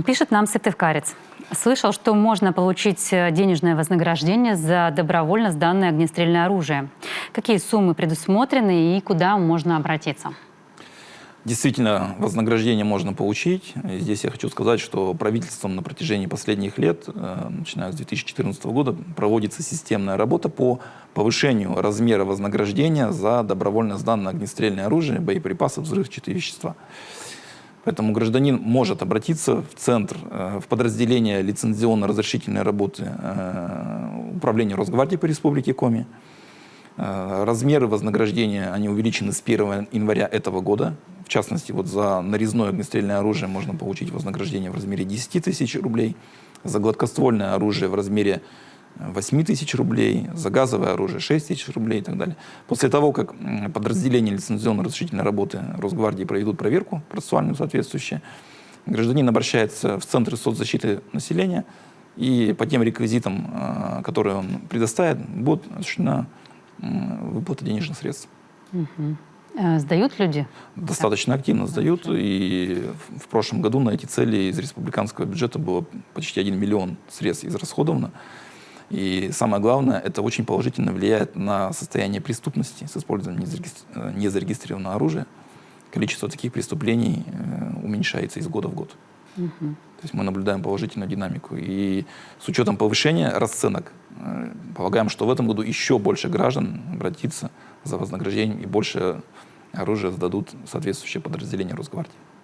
Пишет нам сыктывкарец. Слышал, что можно получить денежное вознаграждение за добровольно сданное огнестрельное оружие. Какие суммы предусмотрены и куда можно обратиться? Действительно, вознаграждение можно получить. И здесь я хочу сказать, что правительством на протяжении последних лет, начиная с 2014 года, проводится системная работа по повышению размера вознаграждения за добровольно сданное огнестрельное оружие, боеприпасы, взрывчатые вещества. Поэтому гражданин может обратиться в центр, в подразделение лицензионно-разрешительной работы Управления Росгвардии по Республике Коми. Размеры вознаграждения, они увеличены с 1 января этого года. В частности, вот за нарезное огнестрельное оружие можно получить вознаграждение в размере 10 тысяч рублей, за гладкоствольное оружие в размере 8 тысяч рублей, за газовое оружие 6 тысяч рублей и так далее. После того, как подразделения лицензионно-разрешительной работы Росгвардии проведут проверку процессуальную соответствующую, гражданин обращается в Центр соцзащиты населения, и по тем реквизитам, которые он предоставит, будет осуществлена выплата денежных средств. Сдают люди? Достаточно активно сдают. И в прошлом году на эти цели из республиканского бюджета было почти 1 миллион средств израсходовано. И самое главное, это очень положительно влияет на состояние преступности с использованием незарегистрированного оружия. Количество таких преступлений уменьшается из года в год. То есть мы наблюдаем положительную динамику. И с учетом повышения расценок, полагаем, что в этом году еще больше граждан обратится за вознаграждением и больше оружия сдадут соответствующие подразделения Росгвардии.